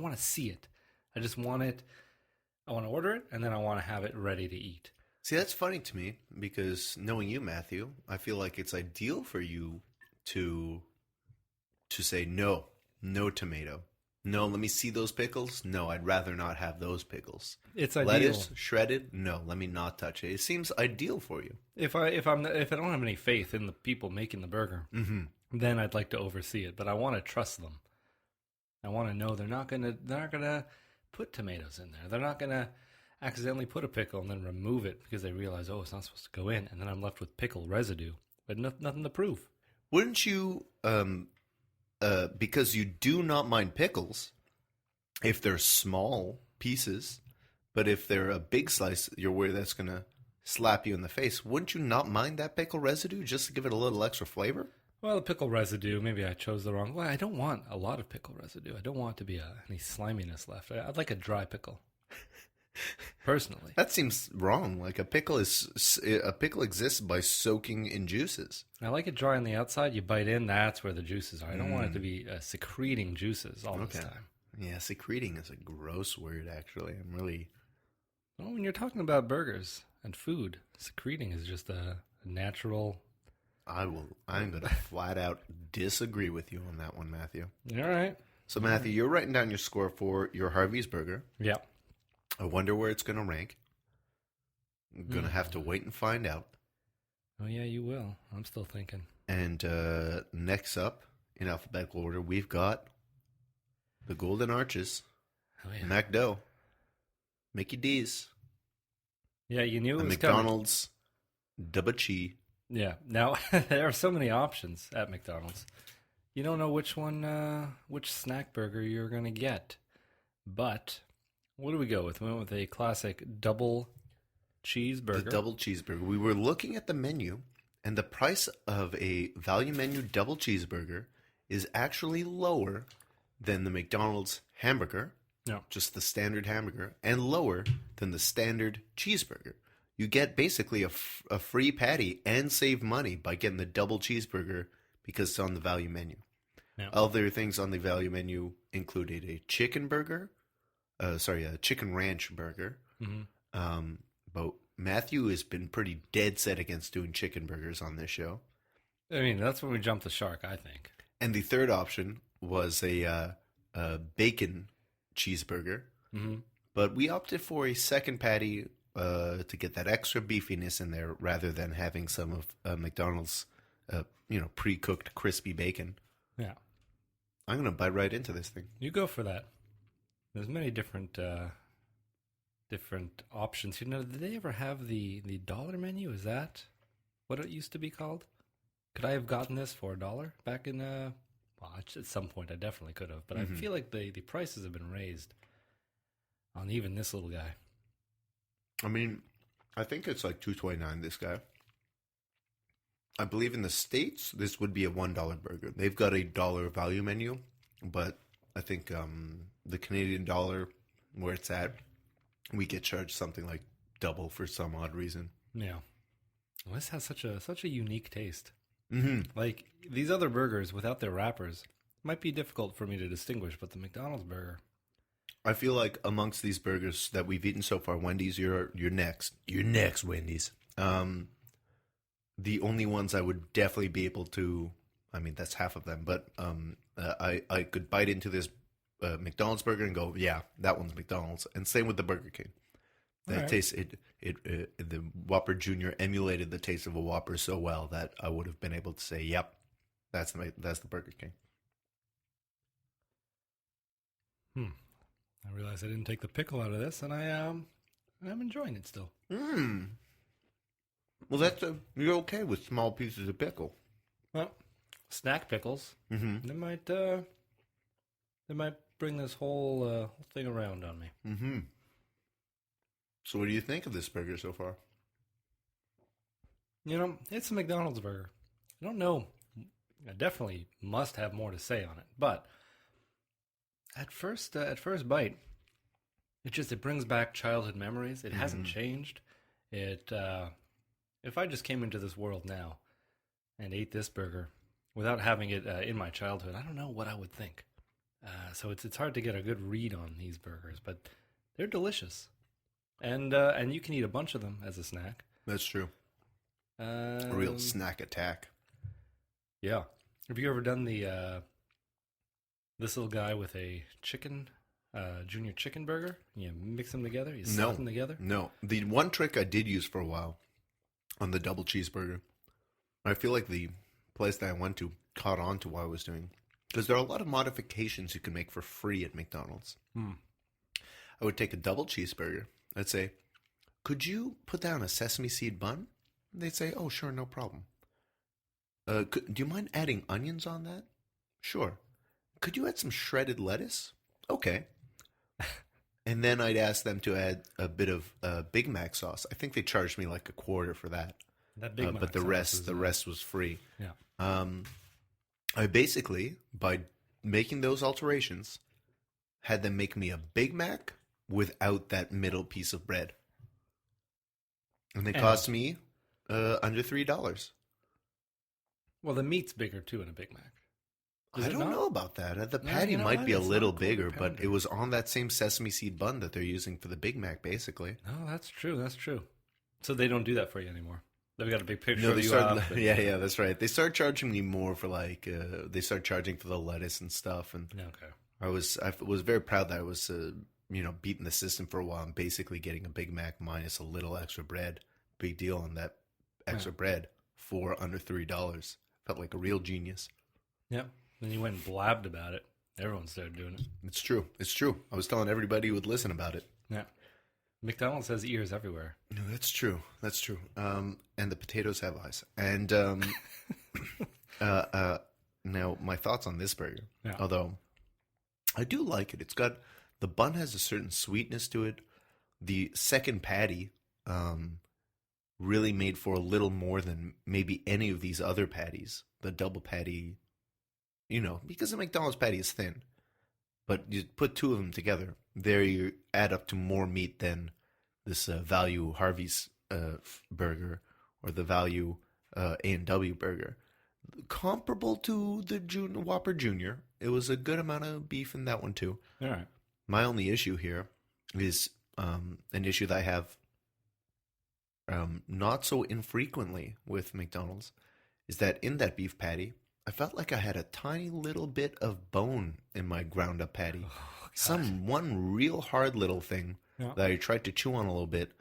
want to see it. I just want it. I want to order it, and then I want to have it ready to eat. See, that's funny to me because knowing you, Matthew, I feel like it's ideal for you to say no tomato. No, let me see those pickles. No, I'd rather not have those pickles. It's ideal. Lettuce shredded. No, let me not touch it. It seems ideal for you. If I don't have any faith in the people making the burger, then I'd like to oversee it. But I want to trust them. I want to know they're not gonna put tomatoes in there. They're not gonna accidentally put a pickle and then remove it because they realize, oh, it's not supposed to go in, and then I'm left with pickle residue, but nothing to prove. Wouldn't you? Because you do not mind pickles if they're small pieces, but if they're a big slice, you're worried that's going to slap you in the face. Wouldn't you not mind that pickle residue just to give it a little extra flavor? Well, the pickle residue, maybe I chose the wrong way. I don't want a lot of pickle residue. I don't want to be any sliminess left. I'd like a dry pickle, personally. That seems wrong. Like a pickle exists by soaking in juices. I like it dry on the outside. You bite in, that's where the juices are. I don't want it to be secreting juices all this time. Yeah, secreting is a gross word, actually. Well, when you're talking about burgers and food, secreting is just a natural... I'm going to flat out disagree with you on that one, Matthew. All right. So, Matthew, you're writing down your score for your Harvey's burger. Yeah. I wonder where it's going to rank. I'm going to have to wait and find out. Oh, yeah, you will. I'm still thinking. And next up, in alphabetical order, we've got the Golden Arches, McDo, Mickey D's. Yeah, you knew it was McDonald's Double Cheese. Yeah. Now, there are so many options at McDonald's. You don't know which one, which snack burger you're going to get. But what do we go with? We went with a classic double cheeseburger. The double cheeseburger. We were looking at the menu, and the price of a value menu double cheeseburger is actually lower than the McDonald's hamburger, just the standard hamburger, and lower than the standard cheeseburger. You get basically a free patty and save money by getting the double cheeseburger because it's on the value menu. Yeah. Other things on the value menu included a chicken burger, a chicken ranch burger. Mm-hmm. But Matthew has been pretty dead set against doing chicken burgers on this show. I mean, that's when we jumped the shark, I think. And the third option was a bacon cheeseburger. Mm-hmm. But we opted for a second patty to get that extra beefiness in there rather than having some of McDonald's, pre-cooked crispy bacon. Yeah. I'm going to bite right into this thing. You go for that. There's many different options. Did they ever have the dollar menu? Is that what it used to be called? Could I have gotten this for $1 back in, at some point I definitely could have, but I feel like the prices have been raised on even this little guy. I mean, I think it's like $2.29, this guy. I believe in the States, this would be a $1 burger. They've got a dollar value menu, but I think the Canadian dollar, where it's at, we get charged something like double for some odd reason. Yeah. Well, this has such a unique taste. Mm-hmm. Like, these other burgers without their wrappers might be difficult for me to distinguish, but the McDonald's burger... I feel like amongst these burgers that we've eaten so far, Wendy's, you're next. You're next, Wendy's. The only ones I would definitely be able to, I mean, that's half of them, but I could bite into this McDonald's burger and go, yeah, that one's McDonald's. And same with the Burger King. That taste, the Whopper Jr. emulated the taste of a Whopper so well that I would have been able to say, yep, that's the Burger King. I realized I didn't take the pickle out of this, and I'm enjoying it still. Well, you're okay with small pieces of pickle. Well, snack pickles. Mm-hmm. They might bring this whole thing around on me. Mm-hmm. So, what do you think of this burger so far? It's a McDonald's burger. I don't know. I definitely must have more to say on it, but at first bite, it brings back childhood memories. It hasn't changed. If I just came into this world now and ate this burger without having it in my childhood, I don't know what I would think. So it's hard to get a good read on these burgers, but they're delicious, and you can eat a bunch of them as a snack. That's true. A real snack attack. Yeah. Have you ever done the this little guy with a chicken, junior chicken burger? You mix them together. You slap them together. No. The one trick I did use for a while on the double cheeseburger, I feel like the place that I went to caught on to what I was doing. Because there are a lot of modifications you can make for free at McDonald's. I would take a double cheeseburger. I'd say, could you put that on a sesame seed bun? They'd say, oh, sure, no problem. Do you mind adding onions on that? Sure. Could you add some shredded lettuce? Okay. And then I'd ask them to add a bit of Big Mac sauce. I think they charged me like $0.25 for that. That Big Mac but the rest was free. Yeah. I basically, by making those alterations, had them make me a Big Mac without that middle piece of bread. And they cost me under $3. Well, the meat's bigger, too, in a Big Mac. I don't know about that. The patty might be a little bigger, but it was on that same sesame seed bun that they're using for the Big Mac, basically. Oh, that's true. That's true. So they don't do that for you anymore. They've got a big picture of you started, up. Yeah, that's right. They started charging me more for they started charging for the lettuce and stuff. And okay. I was very proud that I was, beating the system for a while and basically getting a Big Mac minus a little extra bread. Big deal on that extra bread for under $3. Felt like a real genius. Yeah. Then you went and blabbed about it. Everyone started doing it. It's true. It's true. I was telling everybody who would listen about it. Yeah. McDonald's has ears everywhere. No, that's true. That's true. And the potatoes have eyes. And now my thoughts on this burger. Yeah. Although I do like it. The bun has a certain sweetness to it. The second patty really made for a little more than maybe any of these other patties. The double patty, because the McDonald's patty is thin. But you put two of them together, there you add up to more meat than this value Harvey's burger or the value A&W burger. Comparable to the Whopper Jr. It was a good amount of beef in that one too. All right. My only issue here is an issue that I have not so infrequently with McDonald's, is that in that beef patty, I felt like I had a tiny little bit of bone in my ground up patty. Oh, one real hard little thing that I tried to chew on a little bit,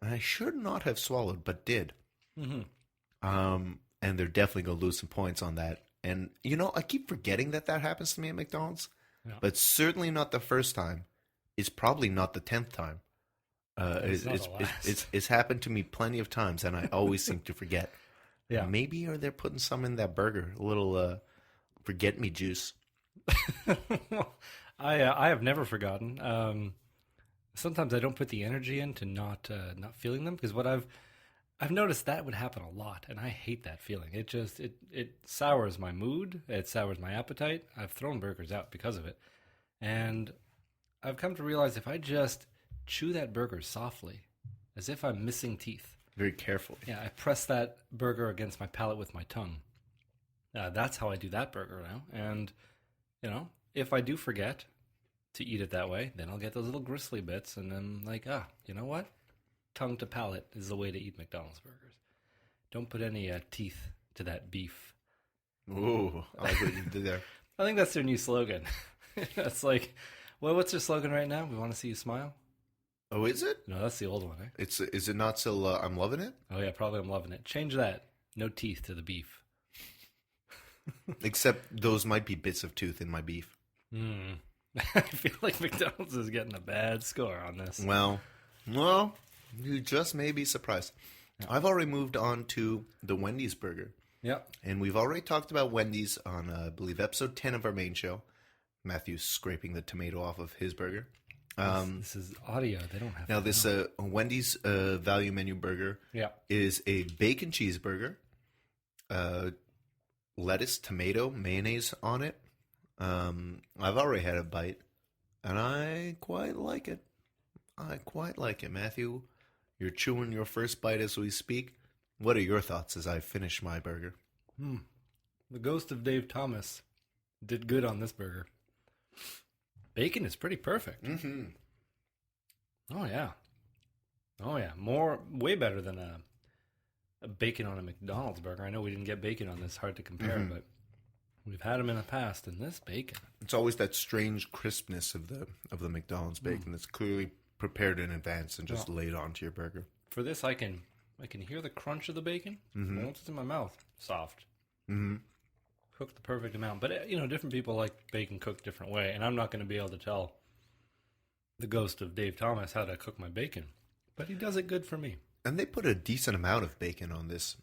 and I should not have swallowed, but did. Mm-hmm. And they're definitely going to lose some points on that. And, I keep forgetting that happens to me at McDonald's, but certainly not the first time. It's probably not the 10th time. It's happened to me plenty of times, and I always seem to forget. Yeah. Maybe they're putting some in that burger, a little forget me juice. I have never forgotten. Sometimes I don't put the energy into not feeling them, because what I've noticed that would happen a lot, and I hate that feeling. It just it sours my mood, it sours my appetite. I've thrown burgers out because of it, and I've come to realize if I just chew that burger softly, as if I'm missing teeth. Very carefully. Yeah, I press that burger against my palate with my tongue. That's how I do that burger now. And, if I do forget to eat it that way, then I'll get those little gristly bits. And then you know what? Tongue to palate is the way to eat McDonald's burgers. Don't put any teeth to that beef. Ooh, I like what you did there. I think that's their new slogan. It's like, what's their slogan right now? We want to see you smile. Oh, is it? No, that's the old one, eh? Is it not still I'm loving it? Oh, yeah, probably I'm loving it. Change that. No teeth to the beef. Except those might be bits of tooth in my beef. I feel like McDonald's is getting a bad score on this. Well, you just may be surprised. Yeah. I've already moved on to the Wendy's burger. Yep. And we've already talked about Wendy's on, I believe, episode 10 of our main show. Matthew's scraping the tomato off of his burger. This is audio. They don't have. Now this Wendy's value menu burger is a bacon cheeseburger, lettuce, tomato, mayonnaise on it. I've already had a bite, and I quite like it. Matthew, you're chewing your first bite as we speak. What are your thoughts as I finish my burger? The ghost of Dave Thomas did good on this burger. Bacon is pretty perfect. Mm-hmm. Oh, yeah. Way better than a bacon on a McDonald's burger. I know we didn't get bacon on this, hard to compare, but we've had them in the past, and this bacon. It's always that strange crispness of the McDonald's bacon that's clearly prepared in advance and just laid onto your burger. For this, I can hear the crunch of the bacon. Once it's in my mouth, soft. Cooked the perfect amount. But, different people like bacon cooked a different way, and I'm not going to be able to tell the ghost of Dave Thomas how to cook my bacon. But he does it good for me. And they put a decent amount of bacon on this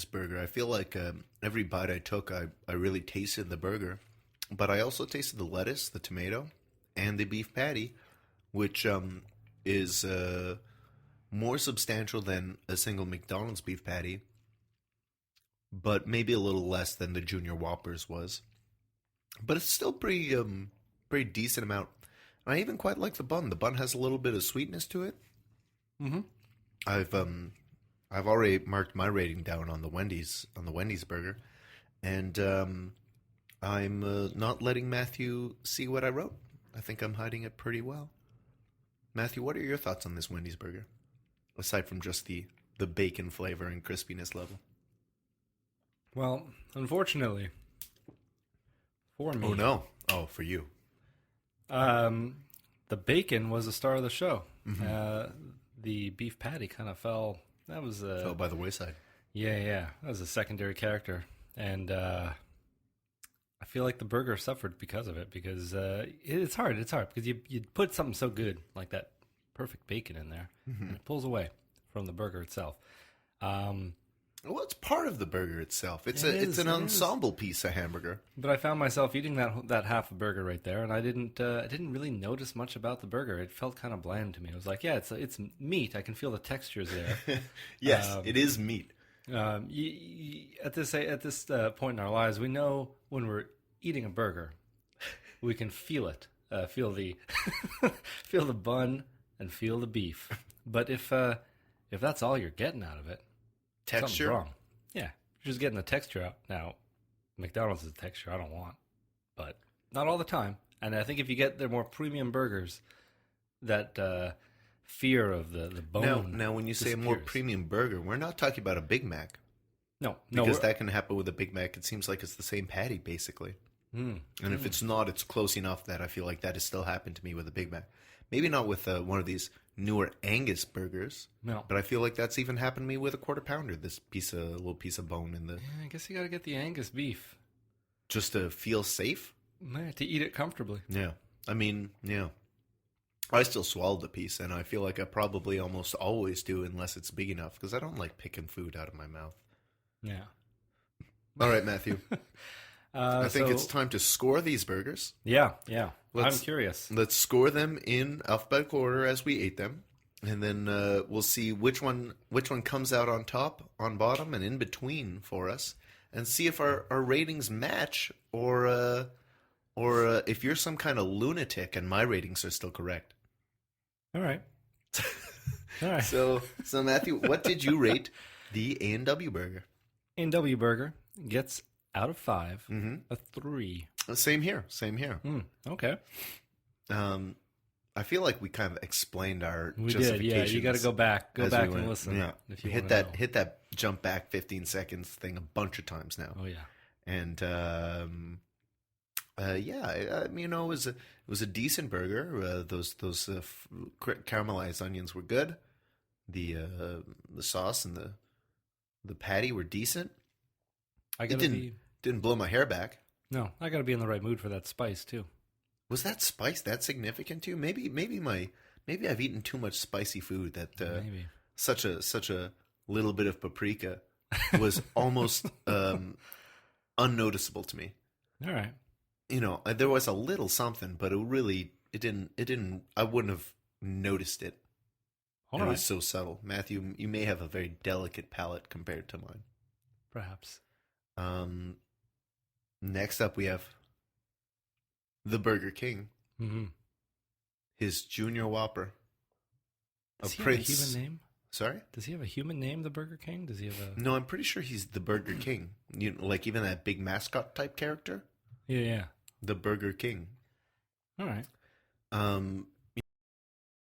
burger. I feel like every bite I took, I really tasted the burger. But I also tasted the lettuce, the tomato, and the beef patty, which is more substantial than a single McDonald's beef patty, but maybe a little less than the Junior Whoppers was. But it's still pretty decent amount. And I even quite like the bun. The bun has a little bit of sweetness to it. Mm-hmm. I've already marked my rating down on the Wendy's burger, and I'm not letting Matthew see what I wrote. I think I'm hiding it pretty well. Matthew, what are your thoughts on this Wendy's burger, aside from just the bacon flavor and crispiness level? Well, unfortunately, for me. Oh no! Oh, for you. The bacon was the star of the show. The beef patty kind of fell. That was fell by the wayside. Yeah. That was a secondary character, and I feel like the burger suffered because of it. Because it's hard. It's hard because you put something so good like that perfect bacon in there, and it pulls away from the burger itself. Well, it's part of the burger itself. It's an ensemble piece of hamburger. But I found myself eating that half a burger right there, and I didn't really notice much about the burger. It felt kind of bland to me. I was like, yeah, it's meat. I can feel the textures there. Yes, it is meat. At this point in our lives, we know when we're eating a burger, we can feel it, feel the feel the bun and feel the beef. But if that's all you're getting out of it. Texture? Something's wrong. Yeah, you're just getting the texture out. Now, McDonald's is a texture I don't want, but not all the time. And I think if you get their more premium burgers, that fear of the bone. Now, when you say a more premium burger, we're not talking about a Big Mac. No, because that can happen with a Big Mac. It seems like it's the same patty, basically. And if it's not, it's close enough that I feel like that has still happened to me with a Big Mac. Maybe not with one of these newer Angus burgers. No. But I feel like that's even happened to me with a quarter pounder, this little piece of bone in the... Yeah, I guess you got to get the Angus beef. Just to feel safe? Yeah, to eat it comfortably. Yeah. I mean, yeah. I still swallowed the piece, and I feel like I probably almost always do unless it's big enough, because I don't like picking food out of my mouth. Yeah. All right, Matthew. I think it's time to score these burgers. Yeah. I'm curious. Let's score them in alphabetical order as we ate them, and then we'll see which one comes out on top, on bottom, and in between for us, and see if our ratings match, or if you're some kind of lunatic and my ratings are still correct. All right. All right. So Matthew, what did you rate the A&W burger? A&W burger gets out of 5, a 3. Same here. Okay. I feel like we kind of explained our we justifications. did, yeah. You got to go back and listen. Yeah, if you hit that jump back 15 seconds thing a bunch of times now. Oh yeah. And yeah, I mean, it was a decent burger. Those caramelized onions were good. The sauce and the patty were decent. Didn't blow my hair back. No, I got to be in the right mood for that spice too. Was that spice that significant to you? Maybe I've eaten too much spicy food that maybe such a little bit of paprika was almost unnoticeable to me. All right. There was a little something, but it didn't. I wouldn't have noticed it. All right. It was so subtle. Matthew, you may have a very delicate palate compared to mine. Perhaps. Next up, we have the Burger King. Mm-hmm. His Junior Whopper. Does he have a human name? Sorry? Does he have a human name, the Burger King? Does he have a... No, I'm pretty sure he's the Burger King. Like even that big mascot type character? Yeah. The Burger King. All right.